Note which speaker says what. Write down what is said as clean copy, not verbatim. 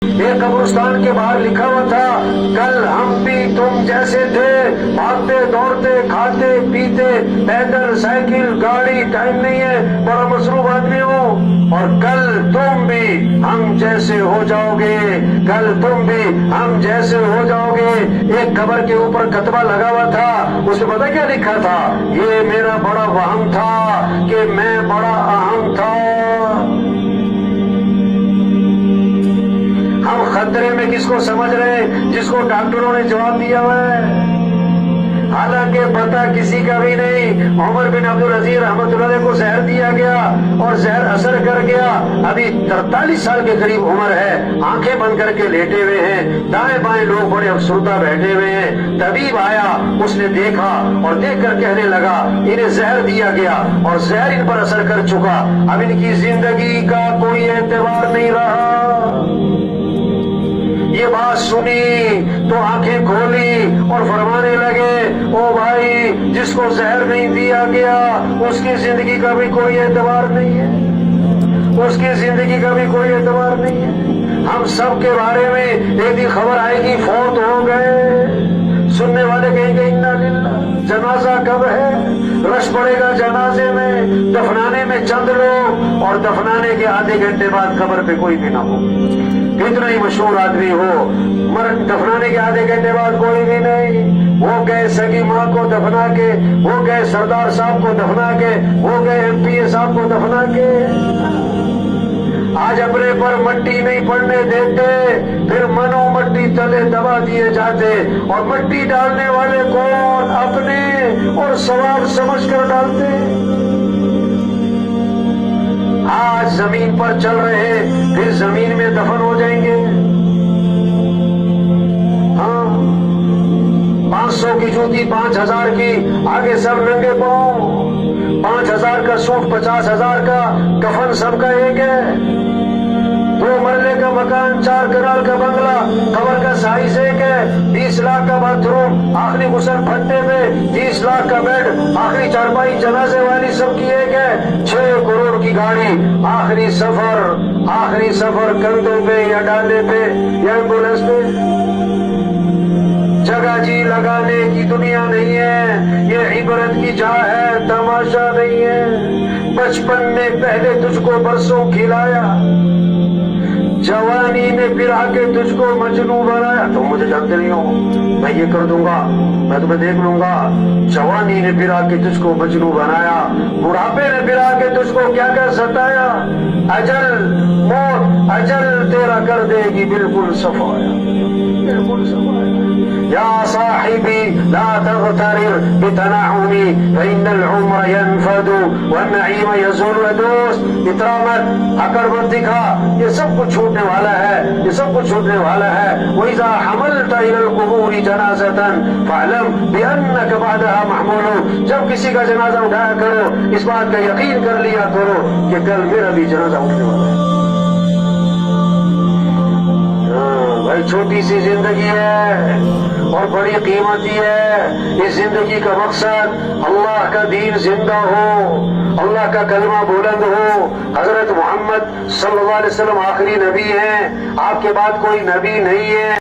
Speaker 1: ایک قبرستان کے باہر لکھا ہوا تھا، کل ہم بھی تم جیسے تھے، بھاگتے دوڑتے کھاتے پیتے، پیدل سائیکل گاڑی، ٹائم نہیں ہے، بڑا مصروف آدمی ہو، اور کل تم بھی ہم جیسے ہو جاؤ گے، کل تم بھی ہم جیسے ہو جاؤ گے۔ ایک قبر کے اوپر کتبہ لگا ہوا تھا، اس میں پتہ کیا لکھا تھا؟ یہ میرا بڑا وہم تھا کہ میں بڑا اہم تھا۔ ہم خطرے میں کس کو سمجھ رہے ہیں؟ جس کو ڈاکٹروں نے جواب دیا ہوا ہے، حالانکہ پتہ کسی کا بھی نہیں۔ عمر بن عبدالعزیز رحمۃ اللہ علیہ کو زہر دیا گیا اور زہر اثر کر گیا، ابھی 43 سال کے قریب عمر ہے، آنکھیں بند کر کے لیٹے ہوئے ہیں، دائیں بائیں لوگ بڑے افسردہ بیٹھے ہوئے ہیں۔ طبیب آیا، اس نے دیکھا اور دیکھ کر کہنے لگا انہیں زہر دیا گیا اور زہر ان پر اثر کر چکا، اب ان کی زندگی کا کوئی اعتبار نہیں رہا۔ یہ بات سنی تو آنکھیں کھولی اور فرمانے لگے، او بھائی، جس کو زہر نہیں دیا گیا اس کی زندگی کا بھی کوئی اعتبار نہیں ہے، اس کی زندگی کا بھی کوئی اعتبار نہیں ہے۔ ہم سب کے بارے میں ایک دن خبر آئے گی فوت ہو گئے، سننے والے کہیں گے انا للہ، جنازہ کب ہے؟ رش پڑے گا جنازے میں، دفنانے میں چند لوگ، اور دفنانے کے آدھے گھنٹے بعد قبر پہ کوئی بھی نہ ہو، کتنا ہی مشہور آدمی ہو، دفنانے کے آدھے گھنٹے بعد کوئی بھی نہیں۔ وہ گئے سگی ماں کو دفنا کے، وہ گئے سردار صاحب کو دفنا کے، وہ گئے ایم پی اے صاحب کو دفنا کے۔ آج اپنے پر مٹی نہیں پڑنے دیتے، پھر منو مٹی تلے دبا دیے جاتے، اور مٹی ڈالنے والے کون؟ اپنے اور ثواب سمجھ کر ڈالتے۔ آج زمین پر چل رہے، پھر زمین میں دفن ہو جائیں گے۔ ہاں، 500 کی جوتی 5000 کی، آگے سب ننگے پاؤں، 5000 کا سوٹ 50,000 کا، کفن سب کا ایک ہے، 2 مرلے کا مکان، 4 کنال کا بنگلہ، قبر کا سائز ایک ہے، 20 لاکھ کا باتھ روم، آخری غسل پھٹے میں 30 لاکھ کا بیڈ، آخری چارپائی جنازے والی سب کی ایک ہے، 6 کروڑ کی گاڑی، آخری سفر کندھوں پہ یا ڈانڈے پہ یا ایمبولینس پہ۔ جگہ جی لگانے کی دنیا نہیں ہے، یہ عبرت کی جا ہے، تماشا نہیں ہے۔ بچپن نے پہلے تجھ کو برسوں کھلایا، جوانی نے پھر آ کے تجھ کو مجنوں بنایا۔ تم مجھے جانتے نہیں ہو، میں یہ کر دوں گا، میں تمہیں دیکھ لوں گا۔ جوانی نے پھر آ کے تجھ کو مجنوں بنایا، بڑھاپے نے پھر آ کے تجھ کو کیا کیا ستایا۔ موت اجل تیرا کر دے گی بالکل صفایا، بالکل صفایا۔ یا صاحبی لا تغترر بتنعمی فإن العمر ينفد والنعیم يزول۔ دوست اترا مت، اکڑ مت دکھا، یہ سب کچھ چھوٹنے والا ہے، یہ سب کچھ چھوٹنے والا ہے۔ وَإِذَا حَمَلْتَ إِلَى الْقُبُورِ جَنَازَةً فَاعْلَمْ بِأَنَّكَ بَعْدَهَا مَحْمُولٌ۔ جب کسی کا جنازہ اٹھایا کرو، اس بات کا یقین کر لیا کرو کہ کل میرا بھی جنازہ اٹھنے والا ہے۔ بھائی، چھوٹی سی زندگی ہے اور بڑی قیمتی ہے۔ اس زندگی کا مقصد اللہ کا دین زندہ ہو، اللہ کا کلمہ بلند ہو۔ حضرت محمد صلی اللہ علیہ وسلم آخری نبی ہیں، آپ کے بعد کوئی نبی نہیں ہے۔